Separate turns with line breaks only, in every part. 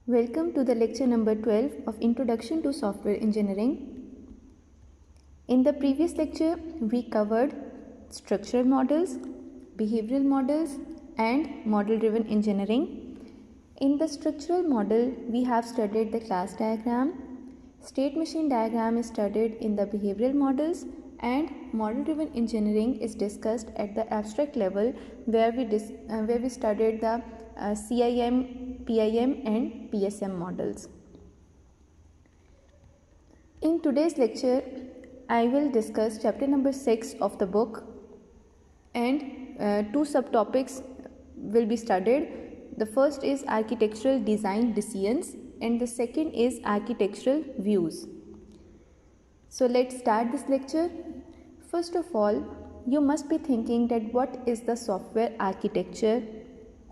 Welcome to the lecture number 12 of Introduction to Software Engineering. In the previous lecture, we covered structural models, behavioral models, and model-driven engineering. In the structural model, we have studied the class diagram. State machine diagram is studied in the behavioral models, and model-driven engineering is discussed at the abstract level, where we studied the CIM, PIM and PSM models. In today's lecture, I will discuss chapter number 6 of the book, and two subtopics will be studied. The first is architectural design decisions and the second is architectural views. So let's start this lecture. First of all, you must be thinking that what is the software architecture,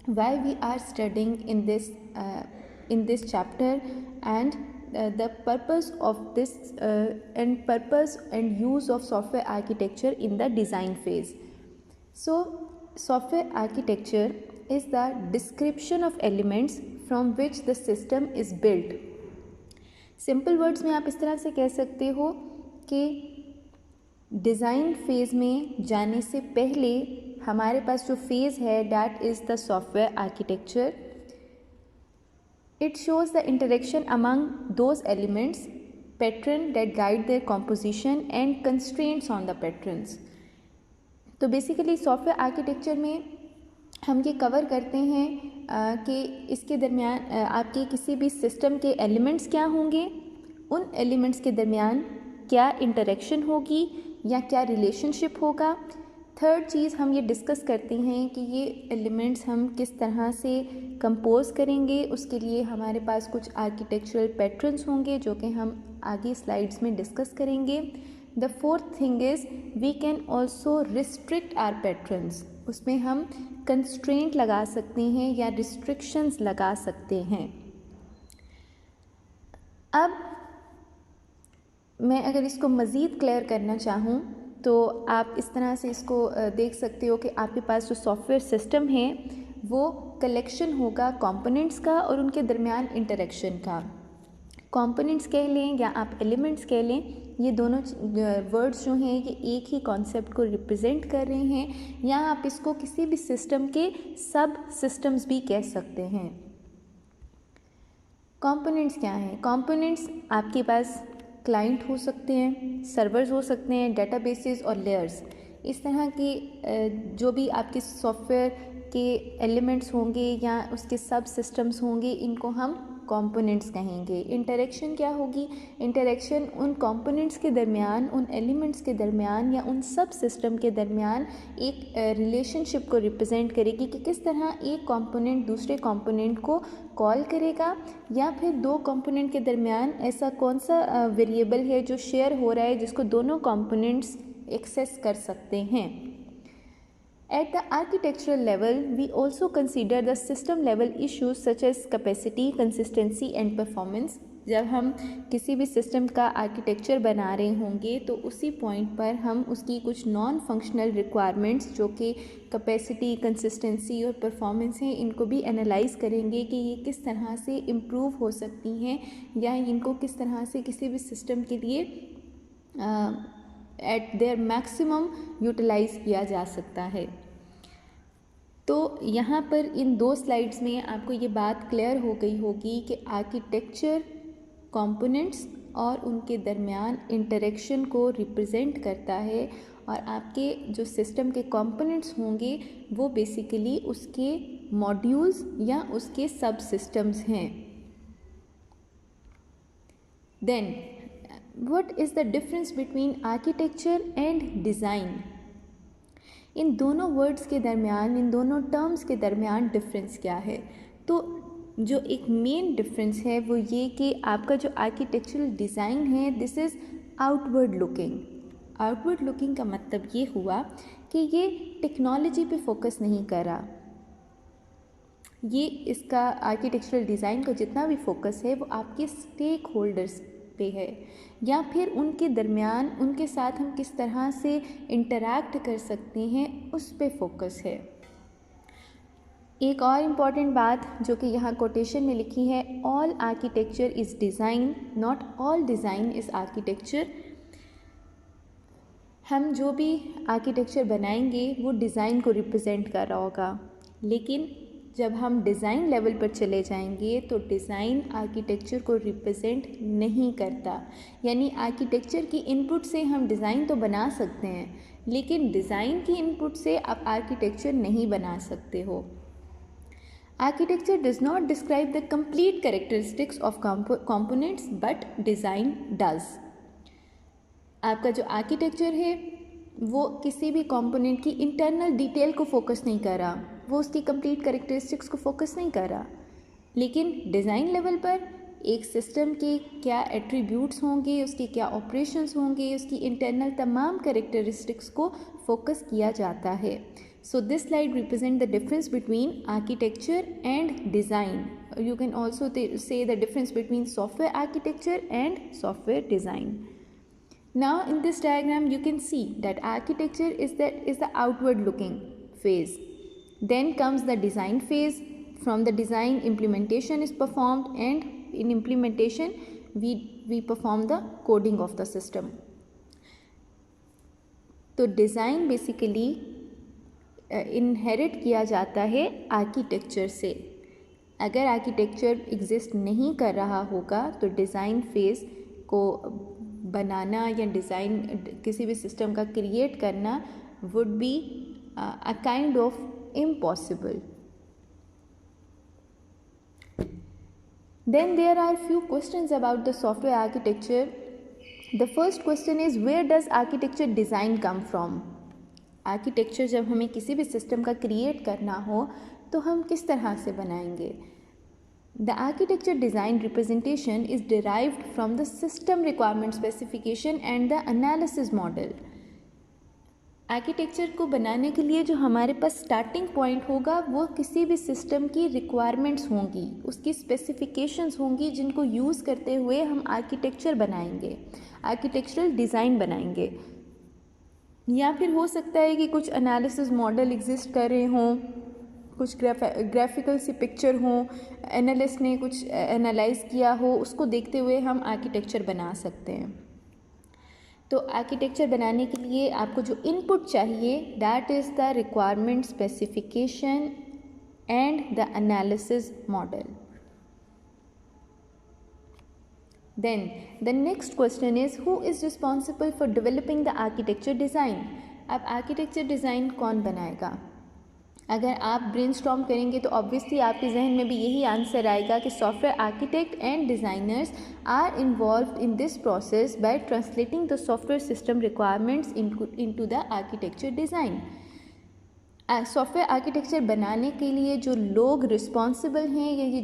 why we are studying in this chapter, and the purpose of this and purpose and use of software architecture in the design phase. So software architecture is the description of elements from which the system is built. Simple words में आप इस तरह से कह सकते हो कि design phase में जाने से पहले हमारे पास जो फेज़ है that is the software architecture. It shows the interaction among those elements, pattern that guide there composition and constraints on the patterns. तो बेसिकली सॉफ्टवेयर आर्किटेक्चर में हम ये कवर करते हैं कि इसके दरमियान आपके किसी भी सिस्टम के एलिमेंट्स क्या होंगे, उन एलिमेंट्स के दरमियान क्या इंटरेक्शन होगी या क्या रिलेशनशिप होगा. थर्ड चीज़ हम ये डिस्कस करते हैं कि ये एलिमेंट्स हम किस तरह से कंपोज करेंगे. उसके लिए हमारे पास कुछ आर्किटेक्चरल पैटर्न्स होंगे जो कि हम आगे स्लाइड्स में डिस्कस करेंगे. The fourth thing is we can also restrict our patterns. उसमें हम कंस्ट्रेंट लगा सकते हैं या रिस्ट्रिक्शंस लगा सकते हैं. अब मैं अगर इसको मज़ीद क्लियर करना चाहूँ तो आप इस तरह से इसको देख सकते हो कि आपके पास जो सॉफ्टवेयर सिस्टम है वो कलेक्शन होगा कंपोनेंट्स का और उनके दरमियान इंटरेक्शन का. कंपोनेंट्स कह लें या आप एलिमेंट्स कह लें, ये दोनों वर्ड्स जो हैं ये एक ही कॉन्सेप्ट को रिप्रेजेंट कर रहे हैं, या आप इसको किसी भी सिस्टम के सब सिस्टम्स भी कह सकते हैं. कंपोनेंट्स क्या हैं? कंपोनेंट्स आपके पास क्लाइंट हो सकते हैं, सर्वर्स हो सकते हैं, डेटाबेसेस और लेयर्स. इस तरह की जो भी आपके सॉफ्टवेयर के एलिमेंट्स होंगे या उसके सब सिस्टम्स होंगे, इनको हम कंपोनेंट्स कहेंगे. इंटरेक्शन क्या होगी? इंटरेक्शन उन कंपोनेंट्स के दरमियान, उन एलिमेंट्स के दरमियान या उन सब सिस्टम के दरमियान एक रिलेशनशिप को रिप्रेजेंट करेगी कि किस तरह एक कंपोनेंट दूसरे कंपोनेंट को कॉल करेगा, या फिर दो कंपोनेंट के दरमियान ऐसा कौन सा वेरिएबल है जो शेयर हो रहा है जिसको दोनों कंपोनेंट्स एक्सेस कर सकते हैं. At the architectural level, we also consider the system level issues such as capacity, consistency and performance. जब हम किसी भी सिस्टम का आर्किटेक्चर बना रहे होंगे तो उसी पॉइंट पर हम उसकी कुछ नॉन फंक्शनल रिक्वायरमेंट्स जो कि कैपेसिटी, कंसिस्टेंसी और परफॉर्मेंस हैं, इनको भी एनालाइज करेंगे कि ये किस तरह से इम्प्रूव हो सकती हैं या इनको किस तरह से किसी भी सिस्टम के लिए एट देयर मैक्सिमम यूटिलाइज किया जा सकता है. तो यहाँ पर इन दो स्लाइड्स में आपको ये बात क्लियर हो गई होगी कि आर्किटेक्चर कंपोनेंट्स और उनके दरमियान इंटरेक्शन को रिप्रेजेंट करता है, और आपके जो सिस्टम के कंपोनेंट्स होंगे वो बेसिकली उसके मॉड्यूल्स या उसके सब सिस्टम्स हैं. Then what is the difference between architecture and design? इन दोनों वर्ड्स के दरमियान, इन दोनों टर्म्स के दरमियान डिफरेंस क्या है? तो जो एक मेन डिफरेंस है वो ये कि आपका जो आर्किटेक्चरल डिज़ाइन है this is outward looking. Outward looking का मतलब ये हुआ कि ये टेक्नोलॉजी पे फोकस नहीं कर रहा. ये इसका आर्किटेक्चरल डिज़ाइन का जितना भी फोकस है वो आपके स्टेक होल्डर्स पे है, या फिर उनके दरमियान उनके साथ हम किस तरह से इंटरैक्ट कर सकते हैं उस पे फोकस है. एक और इम्पॉर्टेंट बात जो कि यहाँ कोटेशन में लिखी है, all architecture is design, not all design is architecture. हम जो भी आर्किटेक्चर बनाएंगे वो डिज़ाइन को रिप्रेजेंट कर रहा होगा, लेकिन जब हम डिज़ाइन लेवल पर चले जाएंगे तो डिज़ाइन आर्किटेक्चर को रिप्रेजेंट नहीं करता। यानी आर्किटेक्चर की इनपुट से हम डिज़ाइन तो बना सकते हैं, लेकिन डिज़ाइन की इनपुट से आप आर्किटेक्चर नहीं बना सकते हो। Architecture does not describe the complete characteristics of components but design does. आपका जो आर्किटेक्चर है वो किसी भी कंपोनेंट की इंटरनल डिटेल को फोकस नहीं कर रहा, वो उसकी कंप्लीट कैरेक्टरिस्टिक्स को फोकस नहीं कर रहा, लेकिन डिज़ाइन लेवल पर एक सिस्टम के क्या एट्रीब्यूट्स होंगे, उसके क्या ऑपरेशंस होंगे, उसकी इंटरनल तमाम कैरेक्टरिस्टिक्स को फोकस किया जाता है। So this slide represent the difference between architecture and design. You can also say the difference between software architecture and software design. Now in this diagram you can see that architecture is the outward looking phase. Then comes the design phase. From the design, implementation is performed, and in implementation we perform the coding of the system. तो design basically inherit किया जाता है architecture से. अगर architecture exist नहीं कर रहा होगा तो डिज़ाइन फेज़ को बनाना या डिज़ाइन किसी भी सिस्टम का क्रिएट करना would be a kind of impossible. Then there are few questions about the software architecture. The first question is, where does architecture design come from? Architecture जब हमें किसी भी सिस्टम का क्रिएट करना हो तो हम किस तरह से बनाएंगे? The architecture design representation is derived from the system requirement specification and the analysis model. Architecture को बनाने के लिए जो हमारे पास स्टार्टिंग पॉइंट होगा वो किसी भी सिस्टम की रिक्वायरमेंट्स होंगी, उसकी स्पेसिफिकेशंस होंगी, जिनको यूज़ करते हुए हम आर्किटेक्चर बनाएंगे, आर्किटेक्चरल डिज़ाइन बनाएंगे. या फिर हो सकता है कि कुछ एनालिसिस मॉडल एग्जिस्ट कर रहे हों, कुछ ग्राफिकल सी पिक्चर हो, एनालिस्ट ने कुछ एनालाइज किया हो, उसको देखते हुए हम आर्किटेक्चर बना सकते हैं. तो आर्किटेक्चर बनाने के लिए आपको जो इनपुट चाहिए that is the requirement specification and the analysis model. Then the next question is, who is responsible for developing the architecture design. अब आर्किटेक्चर डिज़ाइन कौन बनाएगा? अगर आप ब्रेनस्टॉर्म करेंगे तो ऑब्वियसली आपके जहन में भी यही आंसर आएगा कि software architect and designers are involved in this process by translating the software system requirements into the architecture design. Software architecture बनाने के लिए जो लोग रिस्पॉन्सिबल हैं या ये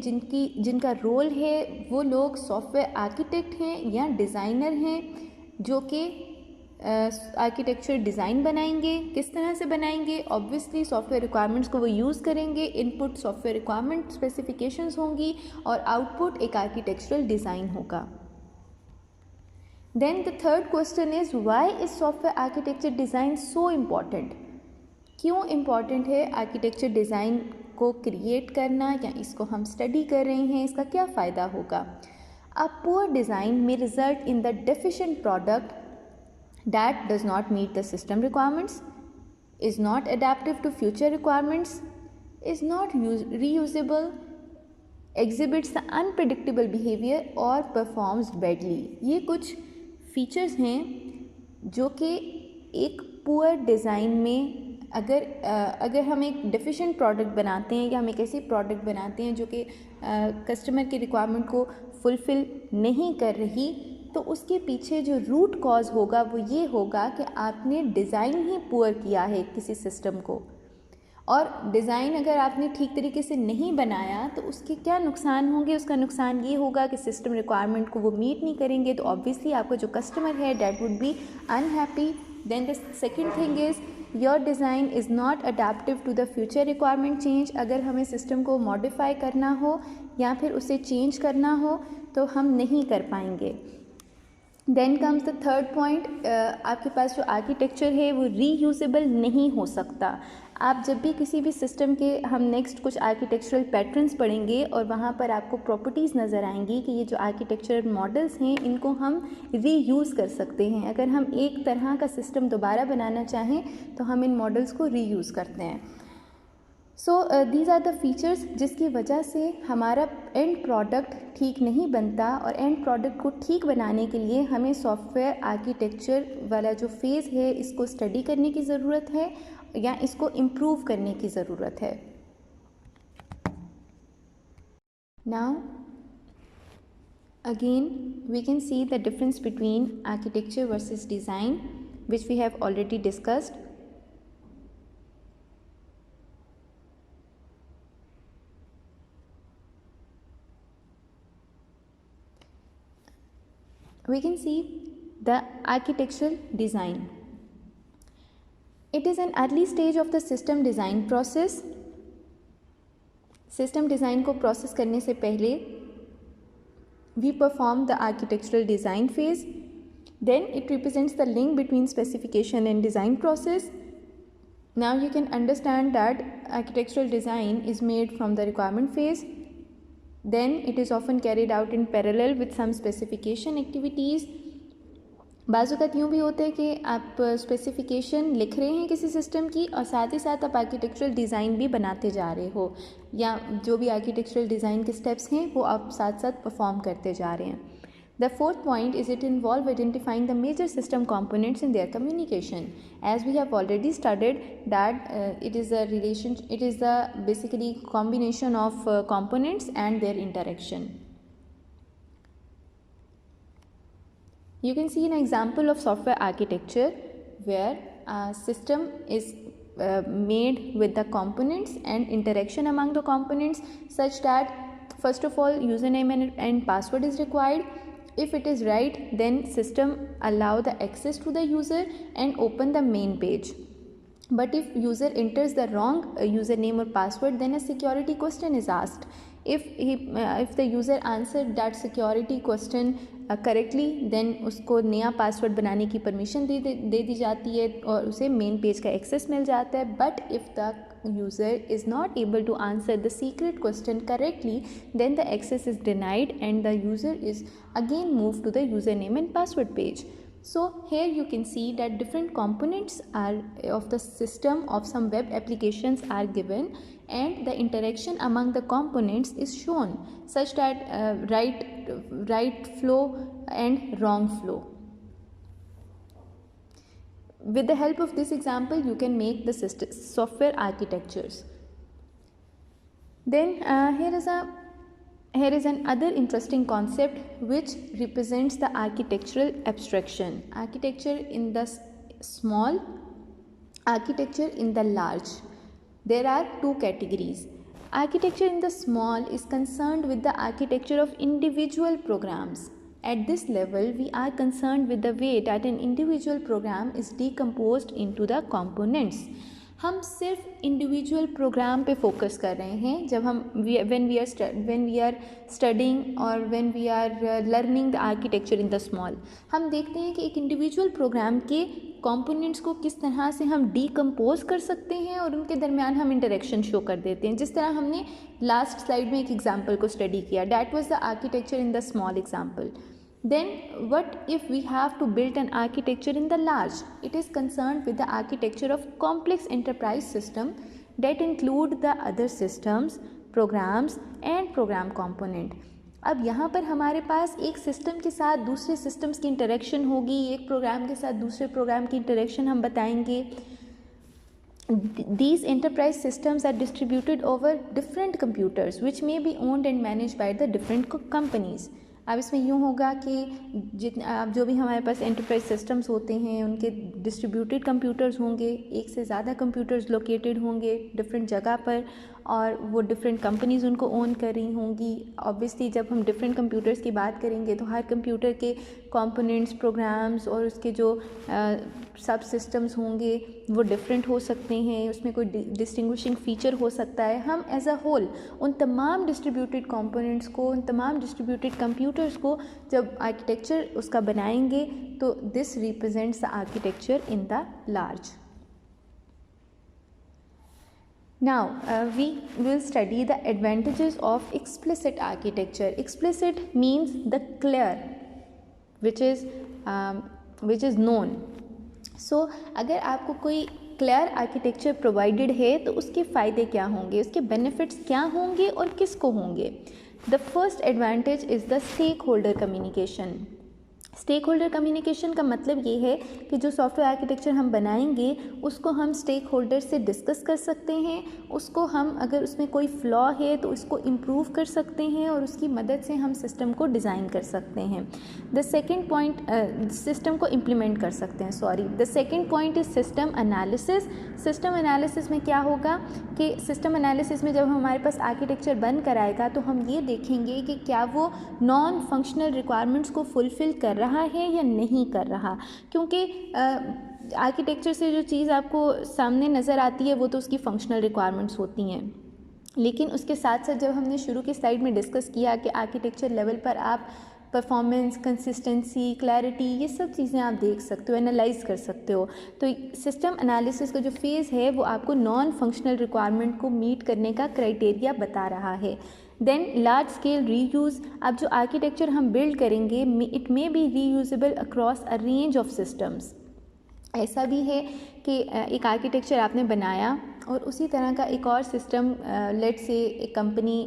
जिनका रोल है वो लोग सॉफ्टवेयर आर्किटेक्ट हैं या डिज़ाइनर हैं, जो कि आर्किटेक्चर डिज़ाइन बनाएंगे. किस तरह से बनाएंगे? ऑब्वियसली सॉफ्टवेयर रिक्वायरमेंट्स को वो यूज़ करेंगे, इनपुट सॉफ्टवेयर रिक्वायरमेंट स्पेसिफिकेशंस होंगी और आउटपुट एक आर्किटेक्चरल डिज़ाइन होगा. Then the third question is, why is software architecture design so important. क्यों इम्पॉर्टेंट है आर्किटेक्चर डिज़ाइन को क्रिएट करना या इसको हम स्टडी कर रहे हैं, इसका क्या फ़ायदा होगा? A poor design may result in the deficient product that does not meet the system requirements, is not adaptive to future requirements, is not reusable, exhibits the unpredictable behavior or performs badly. ये कुछ features हैं जो कि एक poor design में अगर हम एक डेफिशिएंट प्रोडक्ट बनाते हैं या हम एक ऐसी प्रोडक्ट बनाते हैं जो कि कस्टमर की रिक्वायरमेंट को फुलफ़िल नहीं कर रही, तो उसके पीछे जो रूट कॉज होगा वो ये होगा कि आपने डिज़ाइन ही पुअर किया है किसी सिस्टम को. और डिज़ाइन अगर आपने ठीक तरीके से नहीं बनाया तो उसके क्या नुकसान होंगे? उसका नुकसान ये होगा कि सिस्टम रिक्वायरमेंट को वो मीट नहीं करेंगे, तो ऑब्वियसली आपका जो कस्टमर है that would be unhappy. Then the second thing is, your design is not adaptive to the future requirement change. अगर हमें सिस्टम को मॉडिफाई करना हो या फिर उसे चेंज करना हो तो हम नहीं कर पाएंगे. Then comes the third point, आपके पास जो आर्किटेक्चर है वो रीयूजेबल नहीं हो सकता. आप जब भी किसी भी सिस्टम के, हम नेक्स्ट कुछ आर्किटेक्चरल पैटर्न्स पढ़ेंगे और वहाँ पर आपको प्रॉपर्टीज़ नज़र आएंगी कि ये जो आर्किटेक्चरल मॉडल्स हैं इनको हम रीयूज़ कर सकते हैं। अगर हम एक तरह का सिस्टम दोबारा बनाना चाहें तो हम इन मॉडल्स को रीयूज़ करते हैं। So these are the features जिसकी वजह से हमारा एंड प्रोडक्ट ठीक नहीं बनता, और एंड प्रोडक्ट को ठीक बनाने के लिए हमें सॉफ्टवेयर आर्किटेक्चर वाला जो फेज़ है इसको स्टडी करने की ज़रूरत है या इसको इम्प्रूव करने की ज़रूरत है। Now again we can see the difference between architecture versus design which we have already discussed. We can see the architectural design. It is an early stage of the system design process. System design को process करने से पहले we perform the architectural design phase. Then it represents the link between specification and design process. Now you can understand that architectural design is made from the requirement phase. Then it is often carried out in parallel with some specification activities. बाज़-औक़ात यूँ भी होता है कि आप specification लिख रहे हैं किसी सिस्टम की और साथ ही साथ आप आर्किटेक्चरल डिज़ाइन भी बनाते जा रहे हो, या जो भी आर्किटेक्चरल डिज़ाइन के स्टेप्स हैं वो आप साथ साथ परफॉर्म करते जा रहे हैं। The fourth point is it involve identifying the major system components in their communication. As we have already studied that it is the basically combination of components and their interaction. You can see an example of software architecture where a system is made with the components and interaction among the components such that first of all username and password is required. If it is right, then system allow the access to the user and open the main page. But if user enters the wrong username or password, then a security question is asked. If the user answered that security question correctly, then उसको नया password बनाने की permission दे दी जाती है और उसे main page का access मिल जाता है. But if the user is not able to answer the secret question correctly, then the access is denied and the user is again moved to the username and password page. So here you can see that different components are of the system of some web applications are given and the interaction among the components is shown such that right flow and wrong flow. With the help of this example you can make the software architectures. Then here is another interesting concept which represents the architectural abstraction. Architecture in the small, architecture in the large. There are two categories. Architecture in the small is concerned with the architecture of individual programs. At this level, we are concerned with the way that an individual program is decomposed into the components. हम सिर्फ individual programme पे focus कर रहे हैं जब हम when we are studying और when we are learning the architecture in the small. हम देखते हैं कि एक इंडिविजुअल प्रोग्राम के कंपोनेंट्स को किस तरह से हम डीकम्पोज कर सकते हैं और उनके दरमियान हम इंटरेक्शन शो कर देते हैं, जिस तरह हमने लास्ट स्लाइड में एक एग्जाम्पल को स्टडी किया. That was the architecture in the small example. Then what if we have to build an architecture in the large? It is concerned with the architecture of complex enterprise system that include the other systems, programs and program component. अब यहाँ पर हमारे पास एक system के साथ दूसरे systems की interaction होगी, एक प्रोग्राम के साथ दूसरे प्रोग्राम की इंटरेक्शन हम बताएंगे. These enterprise systems are distributed over different computers which may be owned and managed by the different companies. अब इसमें यूँ होगा कि अब जो भी हमारे पास एंटरप्राइज सिस्टम्स होते हैं उनके डिस्ट्रीब्यूटेड कंप्यूटर्स होंगे, एक से ज़्यादा कंप्यूटर्स लोकेटेड होंगे डिफरेंट जगह पर और वो डिफरेंट कंपनीज़ उनको ओन कर रही होंगी. ऑब्वियसली जब हम डिफरेंट कंप्यूटर्स की बात करेंगे तो हर कंप्यूटर के कंपोनेंट्स, प्रोग्राम्स और उसके जो सब सिस्टम्स होंगे वो डिफरेंट हो सकते हैं, उसमें कोई डिस्टिंग्विशिंग फ़ीचर हो सकता है. हम एज अ होल उन तमाम डिस्ट्रीब्यूटेड कंपोनेंट्स को, उन तमाम डिस्ट्रीब्यूटेड कंप्यूटर्स को जब आर्किटेक्चर उसका बनाएंगे तो this represents the architecture in the large. Now we will study the advantages of explicit architecture. Explicit means the clear, which is known. So अगर आपको कोई क्लियर आर्किटेक्चर प्रोवाइडेड है तो उसके फ़ायदे क्या होंगे, उसके बेनिफिट्स क्या होंगे और किसको होंगे. The first advantage is the stakeholder communication. Stakeholder communication का मतलब ये है कि जो सॉफ्टवेयर आर्किटेक्चर हम बनाएंगे उसको हम स्टेक होल्डर से डिस्कस कर सकते हैं, उसको हम अगर उसमें कोई फ्लॉ है तो उसको इम्प्रूव कर सकते हैं और उसकी मदद से हम सिस्टम को डिज़ाइन कर सकते हैं. द सेकेंड पॉइंट सिस्टम को इम्प्लीमेंट कर सकते हैं. The second point is system analysis. System analysis में क्या होगा कि सिस्टम एनालिसिस में जब हमारे पास आर्किटेक्चर बन कर आएगा तो हम ये देखेंगे कि क्या वो नॉन फंक्शनल रिक्वायरमेंट्स को फुलफ़िल कर रहा है या नहीं कर रहा. क्योंकि आर्किटेक्चर से जो चीज़ आपको सामने नज़र आती है वो तो उसकी फंक्शनल रिक्वायरमेंट्स होती हैं, लेकिन उसके साथ साथ जब हमने शुरू की स्लाइड में डिस्कस किया कि आर्किटेक्चर लेवल पर आप परफॉर्मेंस, कंसिस्टेंसी, क्लैरिटी, ये सब चीज़ें आप देख सकते हो, एनालाइज कर सकते हो. तो सिस्टम एनालिसिस का जो फेज़ है वो आपको नॉन फंक्शनल रिक्वायरमेंट को मीट करने का क्राइटेरिया बता रहा है. Then large scale reuse. अब जो आर्किटेक्चर हम बिल्ड करेंगे it may be reusable across a range of systems. ऐसा भी है कि एक आर्किटेक्चर आपने बनाया और उसी तरह का एक और सिस्टम लेट्स से एक कंपनी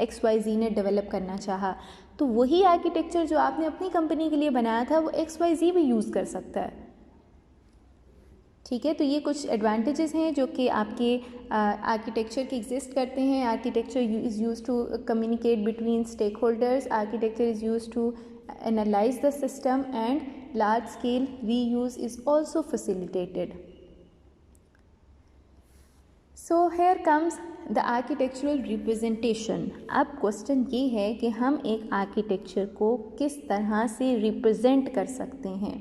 XYZ ने डेवलप करना चाहा, तो वही आर्किटेक्चर जो आपने अपनी कंपनी के लिए बनाया था वो XYZ भी यूज़ कर सकता है. ठीक है, तो ये कुछ एडवांटेजेस हैं जो कि आपके आर्किटेक्चर के एग्जिस्ट करते हैं. Architecture is used to communicate between stakeholders. Architecture is used to analyse the system and large scale reuse is also facilitated. So here comes the architectural representation. अब question ये है कि हम एक architecture को किस तरह से रिप्रेजेंट कर सकते हैं.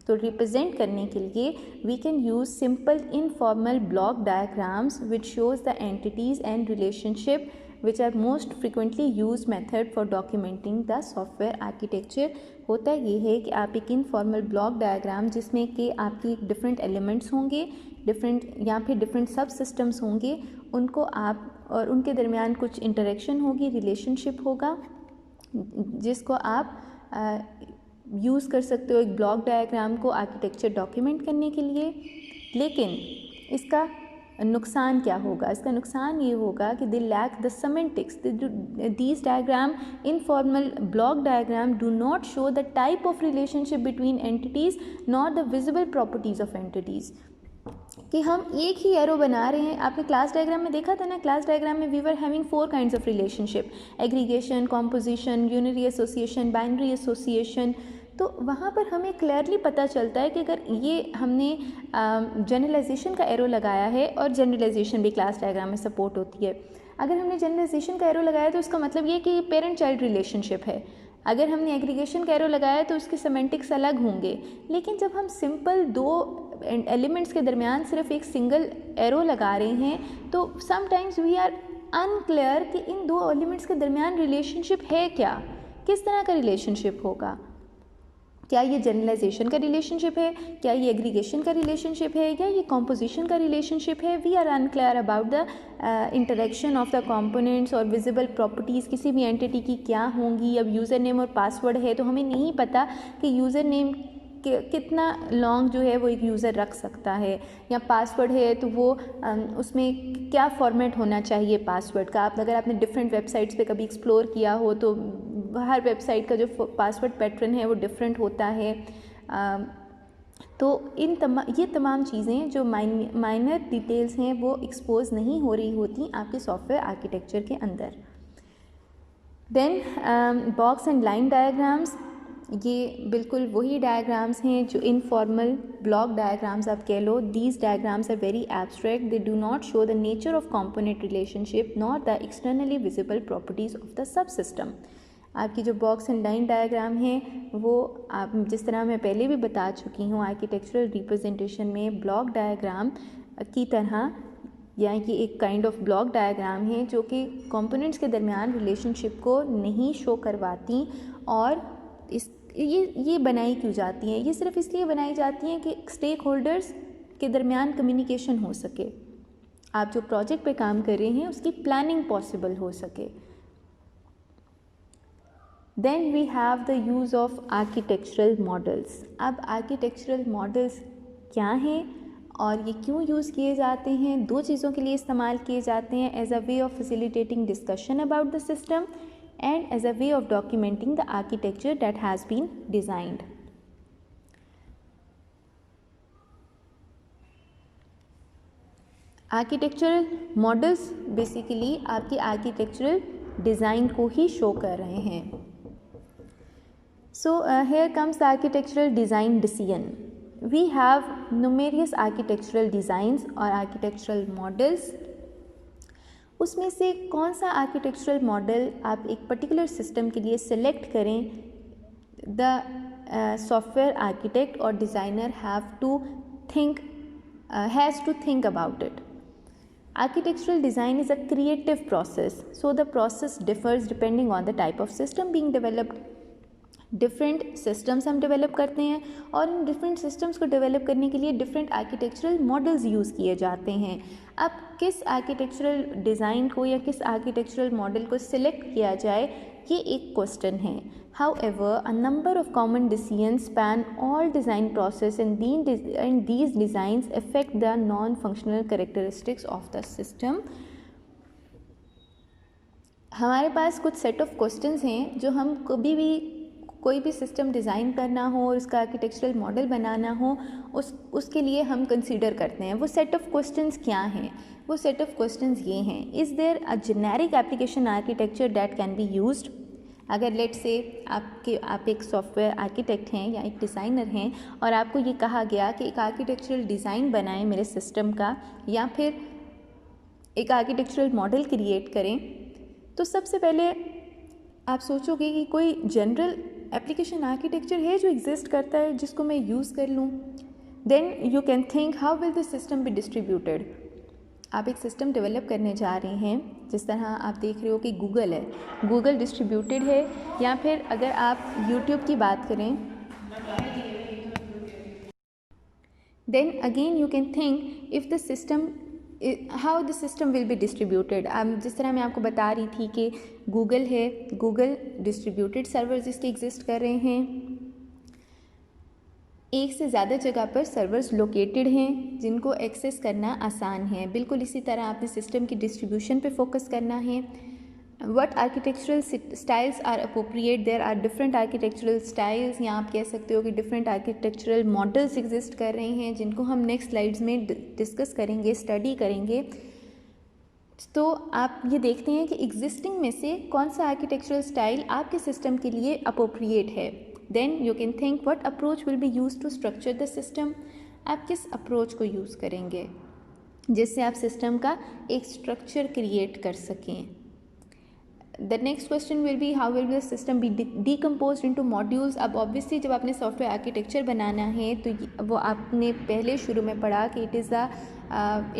तो रिप्रेजेंट करने के लिए we can use simple informal block diagrams which shows the entities and relationship which are most frequently used method for documenting the software architecture. होता ये है कि आप एक इनफॉर्मल ब्लॉक डायग्राम जिसमें कि आपके डिफरेंट एलिमेंट्स होंगे, डिफरेंट या फिर डिफरेंट सब सिस्टम्स होंगे, उनको आप और उनके दरमियान कुछ इंटरेक्शन होगी, रिलेशनशिप होगा, जिसको आप यूज़ कर सकते हो एक ब्लॉक डायग्राम को आर्किटेक्चर डॉक्यूमेंट करने के लिए. लेकिन इसका नुकसान क्या होगा? इसका नुकसान ये होगा कि they lack the semantics. These diagram informal block diagram do not show the type of relationship between entities not the visible properties of entities. कि हम एक ही एरो बना रहे हैं. आपने क्लास डायग्राम में देखा था ना, क्लास डायग्राम में we were having 4 kinds of relationship: aggregation, composition, unary association, binary association. तो वहाँ पर हमें क्लियरली पता चलता है कि अगर ये हमने जनरलाइजेशन का एरो लगाया है, और जनरलाइजेशन भी क्लास डायग्राम में सपोर्ट होती है, अगर हमने जनरलाइजेशन का एरो लगाया तो उसका मतलब ये कि पेरेंट चाइल्ड रिलेशनशिप है. अगर हमने एग्रीगेशन का एरो लगाया तो उसके सेमेंटिक्स अलग होंगे. लेकिन जब हम सिंपल 2 एलिमेंट्स के दरमियान सिर्फ एक सिंगल एरो लगा रहे हैं तो समटाइम्स वी आर अनक्लियर कि इन 2 एलिमेंट्स के दरमियान रिलेशनशिप है क्या, किस तरह का रिलेशनशिप होगा. क्या ये जनरलाइजेशन का रिलेशनशिप है, क्या ये एग्रीगेशन का रिलेशनशिप है, या ये कॉम्पोजिशन का रिलेशनशिप है. We are unclear about the interaction of the components और विजिबल प्रॉपर्टीज़ किसी भी एंटिटी की क्या होंगी. अब यूज़र नेम और पासवर्ड है तो हमें नहीं पता कि यूज़र नेम कितना लॉन्ग जो है वो एक यूज़र रख सकता है, या पासवर्ड है तो वो उसमें क्या फॉर्मेट होना चाहिए पासवर्ड का. अगर आपने डिफरेंट वेबसाइट्स पे कभी एक्सप्लोर किया हो तो हर वेबसाइट का जो पासवर्ड पैटर्न है वो डिफरेंट होता है. तो ये तमाम चीज़ें जो माइनर डिटेल्स हैं वो एक्सपोज नहीं हो रही होती आपके सॉफ्टवेयर आर्किटेक्चर के अंदर. Then box and line diagrams. ये बिल्कुल वही डायग्राम्स हैं जो इनफॉर्मल ब्लॉक डायग्राम्स आप कह लो. These diagrams are very abstract. They do not show the nature of component relationship nor the externally visible properties of the sub system. आपकी जो बॉक्स एंड लाइन डायग्राम है वो आप जिस तरह मैं पहले भी बता चुकी हूँ आर्किटेक्चरल रिप्रेजेंटेशन में ब्लॉक डायग्राम की तरह, या ये एक काइंड ऑफ ब्लॉक डायग्राम है जो कि कंपोनेंट्स के दरमियान रिलेशनशिप को नहीं शो करवाती. और ये बनाई क्यों जाती हैं? ये सिर्फ इसलिए बनाई जाती हैं कि स्टेक होल्डर्स के दरमियान कम्युनिकेशन हो सके. आप जो प्रोजेक्ट पे काम कर रहे हैं उसकी प्लानिंग पॉसिबल हो सके। Then we have the use of architectural models. अब आर्किटेक्चरल मॉडल्स क्या हैं और ये क्यों यूज़ किए जाते हैं? दो चीज़ों के लिए इस्तेमाल किए जाते हैं, as a way of facilitating discussion about the system and as a way of documenting the architecture that has been designed. Architectural models basically आपकी आर्किटेक्चरल डिज़ाइन को ही शो कर रहे हैं। सो here comes the architectural design decision. We have numerous architectural designs और architectural models। उसमें से कौन सा आर्किटेक्चरल मॉडल आप एक पर्टिकुलर सिस्टम के लिए सेलेक्ट करें, द सॉफ्टवेयर आर्किटेक्ट और designer has to think about it. Architectural design is a creative process, so the process differs depending on the type of system being developed. Different systems हम develop करते हैं और इन different systems को develop करने के लिए डिफरेंट आर्किटेक्चरल मॉडल्स यूज़ किए जाते हैं। अब किस आर्किटेक्चरल डिज़ाइन को या किस आर्किटेक्चरल मॉडल को सिलेक्ट किया जाए, ये एक क्वेश्चन है। However, a number of common decisions span all design process and these designs affect the non-functional characteristics of the system। हमारे पास कुछ सेट ऑफ क्वेश्चंस हैं जो हम कभी भी कोई भी सिस्टम डिज़ाइन करना हो और उसका आर्किटेक्चरल मॉडल बनाना हो उसके लिए हम कंसीडर करते हैं। वो सेट ऑफ क्वेश्चंस क्या हैं? वो सेट ऑफ क्वेश्चंस ये हैं, is there a generic application architecture that can be used. अगर लेट से आप एक सॉफ्टवेयर आर्किटेक्ट हैं या एक डिज़ाइनर हैं और आपको ये कहा गया कि एक आर्किटेक्चरल डिज़ाइन बनाएं मेरे सिस्टम का या फिर एक आर्किटेक्चरल मॉडल क्रिएट करें, तो सबसे पहले आप सोचोगे कि कोई जनरल एप्लीकेशन आर्किटेक्चर है जो एग्जिस्ट करता है जिसको मैं यूज़ कर लूँ। Then you can think how will this system be distributed. आप एक सिस्टम डेवलप करने जा रहे हैं, जिस तरह आप देख रहे हो कि गूगल है, गूगल डिस्ट्रीब्यूटेड है, या फिर अगर आप यूट्यूब की बात करें, then again you can think if the system how the system will be distributed. जिस तरह मैं आपको बता रही थी कि गूगल है, गूगल डिस्ट्रीब्यूटेड सर्वर्स इसके एग्जिस्ट कर रहे हैं, एक से ज़्यादा जगह पर सर्वर्स लोकेटेड हैं जिनको एक्सेस करना आसान है। बिल्कुल इसी तरह आपने सिस्टम की डिस्ट्रीब्यूशन पे फोकस करना है। What architectural styles are appropriate, there are different architectural styles, या आप कह सकते हो कि डिफरेंट आर्किटेक्चरल मॉडल्स एग्जिस्ट कर रहे हैं जिनको हम नेक्स्ट स्लाइड्स में डिस्कस करेंगे, स्टडी करेंगे। तो आप ये देखते हैं कि एग्जिस्टिंग में से कौन सा आर्किटेक्चरल स्टाइल आपके सिस्टम के लिए अप्रोप्रिएट है। Then you can think what approach will be use to structure the system. आप किस अप्रोच को यूज़ करेंगे जिससे आप सिस्टम का एक स्ट्रक्चर क्रिएट कर सकें। The next question will be how will the system be decomposed into modules. अब ऑब्वियसली जब आपने सॉफ्टवेयर आर्किटेक्चर बनाना है तो वो आपने पहले शुरू में पढ़ा कि it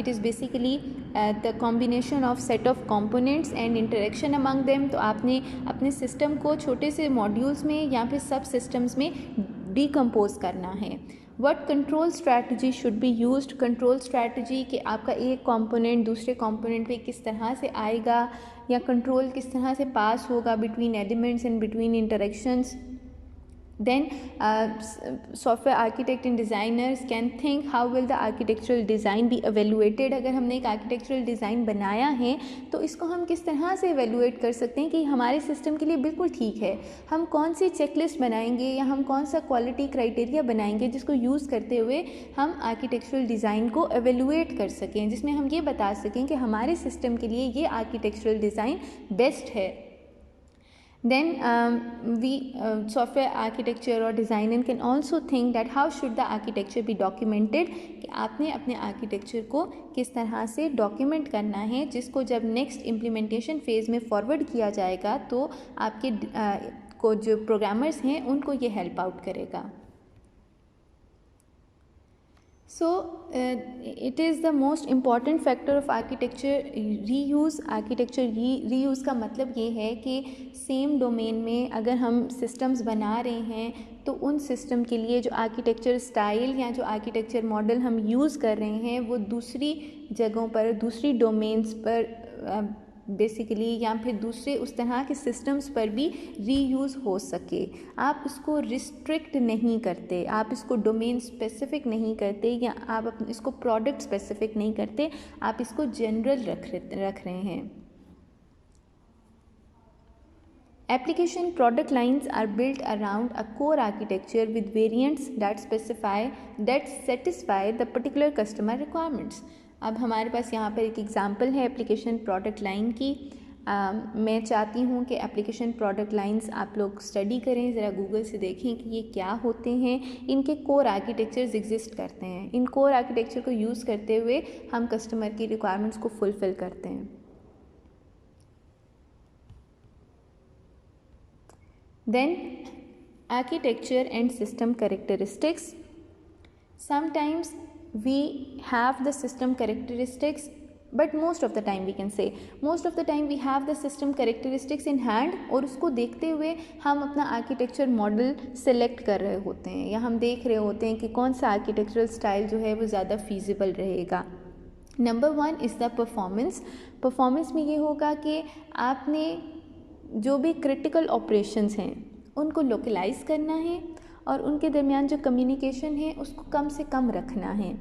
is basically the combination of set of components and interaction among them. तो आपने अपने सिस्टम को छोटे से मॉड्यूल्स में या फिर सब सिस्टम्स में डीकम्पोज करना है। What control strategy should be used. Control strategy कि आपका एक कंपोनेंट दूसरे कंपोनेंट पे किस तरह से आएगा या कंट्रोल किस तरह से पास होगा between elements and between interactions. Then software architect and designers can think how will the architectural design be evaluated। अगर हमने एक architectural design बनाया है तो इसको हम किस तरह से evaluate कर सकते हैं कि हमारे सिस्टम के लिए बिल्कुल ठीक है। हम कौन सी चेकलिस्ट बनाएंगे या हम कौन सा क्वालिटी क्राइटेरिया बनाएंगे जिसको यूज़ करते हुए हम आर्किटेक्चरल डिज़ाइन को एवेलुएट कर सकें, जिसमें हम ये बता सकें कि हमारे सिस्टम के लिए ये आर्किटेक्चरल डिज़ाइन बेस्ट है। Then we software architecture or designer can also think that how should the architecture be documented, कि आपने अपने आर्किटेक्चर को किस तरह से डॉक्यूमेंट करना है जिसको जब नेक्स्ट इम्प्लीमेंटेशन फेज़ में फॉरवर्ड किया जाएगा तो आपके को जो प्रोग्रामर्स हैं उनको ये हेल्प आउट करेगा। So it is the most important factor of architecture reuse. Architecture reuse का मतलब ये है कि सेम डोमेन में अगर हम सिस्टम्स बना रहे हैं तो उन सिस्टम के लिए जो आर्किटेक्चर स्टाइल या जो आर्किटेक्चर मॉडल हम यूज़ कर रहे हैं वो दूसरी जगहों पर, दूसरी डोमेन्स पर बेसिकली या फिर दूसरे उस तरह के सिस्टम्स पर भी रीयूज़ हो सके। आप इसको रिस्ट्रिक्ट नहीं करते, आप इसको डोमेन स्पेसिफिक नहीं करते, या आप इसको प्रोडक्ट स्पेसिफिक नहीं करते, आप इसको जनरल रख रहे हैं। Application product lines are built around a core architecture with variants that satisfy the particular customer requirements. अब हमारे पास यहाँ पर एक एग्जांपल है एप्लीकेशन प्रोडक्ट लाइन की। मैं चाहती हूँ कि एप्लीकेशन प्रोडक्ट लाइंस आप लोग स्टडी करें, ज़रा गूगल से देखें कि ये क्या होते हैं। इनके कोर आर्किटेक्चर्स एग्जिस्ट करते हैं। इन कोर आर्किटेक्चर को यूज़ करते हुए हम कस्टमर की रिक्वायरमेंट्स को फुलफ़िल करते हैं। Then architecture and system characteristics. Sometimes we have the system characteristics, but most of the time we can say most of the time we have the system characteristics in hand, और उसको देखते हुए हम अपना architecture model select कर रहे होते हैं या हम देख रहे होते हैं कि कौन सा आर्किटेक्चरल स्टाइल जो है वो ज़्यादा फीजिबल रहेगा। Number 1 is the performance. Performance में ये होगा कि आपने जो भी क्रिटिकल ऑपरेशंस हैं उनको लोकलाइज करना है और उनके दरमियान जो कम्युनिकेशन है उसको कम से कम रखना है।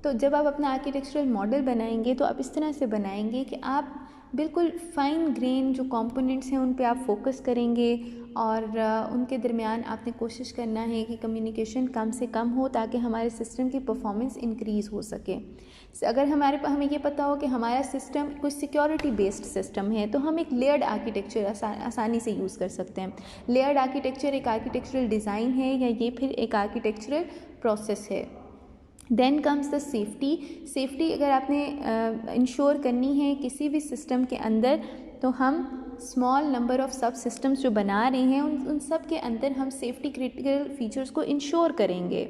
तो जब आप अपना आर्किटेक्चरल मॉडल बनाएंगे तो आप इस तरह से बनाएंगे कि आप बिल्कुल फाइन ग्रेन जो कंपोनेंट्स हैं उन पे आप फोकस करेंगे और उनके दरमियान आपने कोशिश करना है कि कम्युनिकेशन कम से कम हो ताकि हमारे सिस्टम की परफॉर्मेंस इंक्रीज़ हो सके। अगर हमें ये पता हो कि हमारा सिस्टम कोई सिक्योरिटी बेस्ड सिस्टम है तो हम एक लेयर्ड आर्किटेक्चर आसानी से यूज़ कर सकते हैं। लेयर्ड आर्किटेक्चर एक आर्किटेक्चरल डिज़ाइन है या ये फिर एक आर्किटेक्चरल प्रोसेस है। देन कम्स द सेफ्टी अगर आपने इंश्योर करनी है किसी भी सिस्टम के अंदर तो हम small number of subsystems जो बना रहे हैं उन सब के अंदर हम सेफ्टी क्रिटिकल फीचर्स को इंश्योर करेंगे।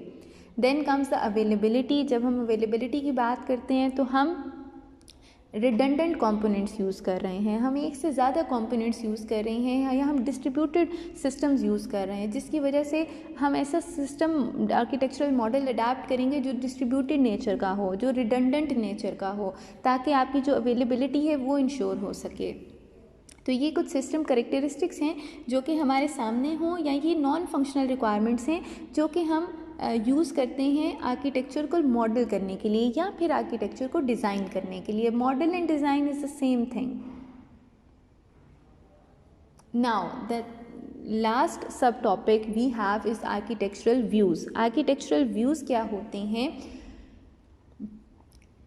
Then comes the availability. जब हम अवेलेबिलिटी की बात करते हैं तो हम रिडंडेंट कंपोनेंट्स यूज़ कर रहे हैं, हम एक से ज़्यादा कंपोनेंट्स यूज़ कर रहे हैं या हम डिस्ट्रीब्यूटेड सिस्टम्स यूज़ कर रहे हैं, जिसकी वजह से हम ऐसा सिस्टम आर्किटेक्चरल मॉडल अडाप्ट करेंगे जो डिस्ट्रीब्यूटेड नेचर का हो, जो रिडंडेंट नेचर का हो, ताकि आपकी जो अवेलेबिलिटी है वो इंश्योर हो सके। तो ये कुछ सिस्टम कैरेक्टरिस्टिक्स हैं जो कि हमारे सामने हों या ये नॉन फंक्शनल रिक्वायरमेंट्स हैं जो कि हम यूज़ करते हैं आर्किटेक्चर को मॉडल करने के लिए या फिर आर्किटेक्चर को डिज़ाइन करने के लिए। Model and design is the same thing. Now the last sub topic we have is architectural views. Architectural views क्या होते हैं?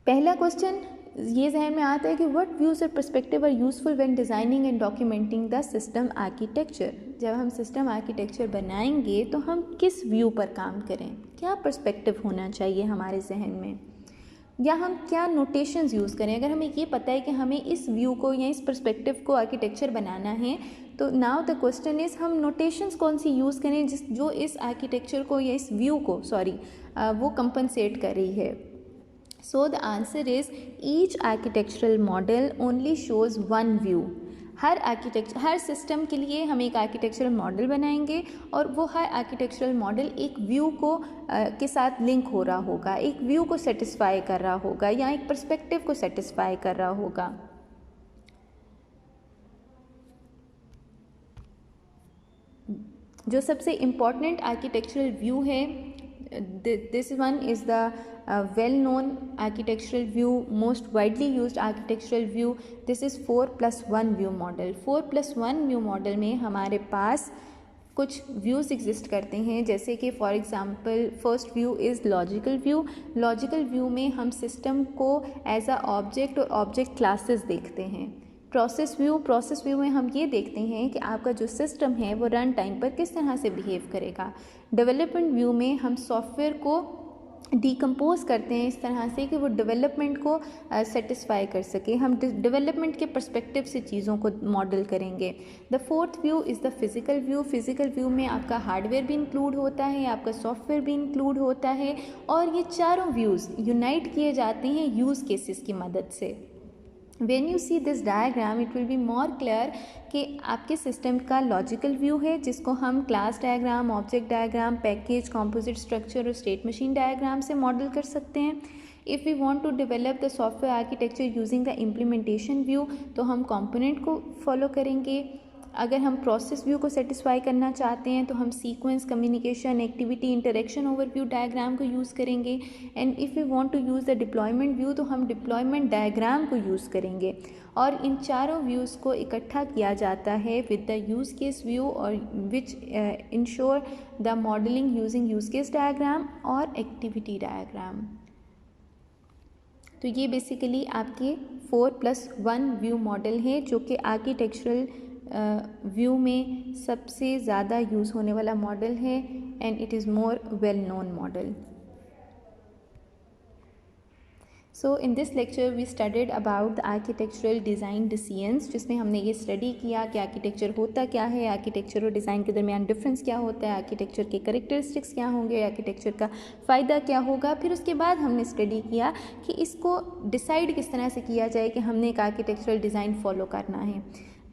पहला क्वेश्चन ये जहन में आता है कि व्हाट व्यूज़ और perspective are useful when designing and documenting the system architecture. जब हम सिस्टम आर्किटेक्चर बनाएंगे तो हम किस व्यू पर काम करें, क्या पर्सपेक्टिव होना चाहिए हमारे जहन में, या हम क्या नोटेशंस यूज़ करें। अगर हमें ये पता है कि हमें इस व्यू को या इस पर्सपेक्टिव को आर्किटेक्चर बनाना है तो नाउ द क्वेश्चन इज़ हम नोटेशंस कौन सी यूज़ करें जो इस आर्किटेक्चर को या इस व्यू को वो कंपनसेट कर रही है। So the answer is each architectural model only shows one view. Her system के लिए हम एक आर्किटेक्चरल मॉडल बनाएंगे और वो हर आर्किटेक्चरल मॉडल एक व्यू को के साथ लिंक हो रहा होगा, एक व्यू को सेटिस्फाई कर रहा होगा या एक पर्सपेक्टिव को सेटिस्फाई कर रहा होगा। जो सबसे इम्पॉर्टेंट आर्किटेक्चरल व्यू है, this one is the well-known architectural view, most widely used architectural view. This is 4+1 view model. 4+1 view model में हमारे पास कुछ व्यूज़ एग्जिस्ट करते हैं, जैसे कि for example first view is logical view. Logical view में हम सिस्टम को एज अ ऑब्जेक्ट और ऑब्जेक्ट क्लासेस देखते हैं। प्रोसेस व्यू में हम ये देखते हैं कि आपका जो सिस्टम है वो रन टाइम पर किस तरह से बिहेव करेगा। डेवलपमेंट व्यू में हम सॉफ्टवेयर को डिकम्पोज करते हैं इस तरह से कि वो डेवलपमेंट को सेटिस्फाई कर सके। हम डेवलपमेंट के पर्सपेक्टिव से चीज़ों को मॉडल करेंगे। The fourth view is the physical view. Physical view में आपका हार्डवेयर भी इंक्लूड होता है, आपका सॉफ्टवेयर भी इंक्लूड होता है, और ये चारों व्यूज़ यूनाइट किए जाते हैं यूज़ केसेस की मदद से। When you see this diagram, it will be more clear कि आपके सिस्टम का लॉजिकल व्यू है, जिसको हम class diagram, object diagram, package, composite structure और स्टेट मशीन डायग्राम से मॉडल कर सकते हैं। If we want to develop the software architecture using the implementation view, तो हम कंपोनेंट को फॉलो करेंगे। अगर हम प्रोसेस व्यू को सेटिस्फाई करना चाहते हैं तो हम sequence, communication, activity, interaction overview diagram को यूज़ करेंगे। And if we want to use the deployment view, तो हम डिप्लॉयमेंट डायग्राम को यूज़ करेंगे। और इन चारों व्यूज़ को इकट्ठा किया जाता है with the use case view, और which ensure the modelling using use case diagram और एक्टिविटी डायग्राम। तो ये बेसिकली आपके 4+1 व्यू मॉडल है, जो कि आर्किटेक्चरल व्यू में सबसे ज़्यादा यूज़ होने वाला मॉडल है, and it is more well known model. So in this lecture we studied about the architectural design decisions, जिसमें हमने ये स्टडी किया कि आर्किटेक्चर होता क्या है, आर्किटेक्चर और डिज़ाइन के दरमियान डिफरेंस क्या होता है, आर्किटेक्चर के कैरेक्टरिस्टिक्स क्या होंगे, आर्किटेक्चर का फ़ायदा क्या होगा। फिर उसके बाद हमने स्टडी किया कि इसको डिसाइड किस तरह से किया जाए कि हमने एक आर्किटेक्चरल डिज़ाइन फॉलो करना है।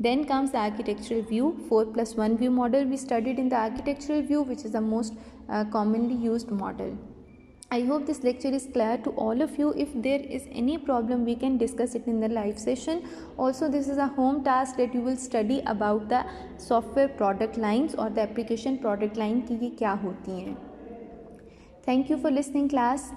Then comes the architectural view, 4+1 view model. We studied in the architectural view, which is the most commonly used model. I hope this lecture is clear to all of you. If there is any problem, we can discuss it in the live session. Also, this is a home task that you will study about the software product lines or the application product line कि ये क्या होती हैं. Thank you for listening, class.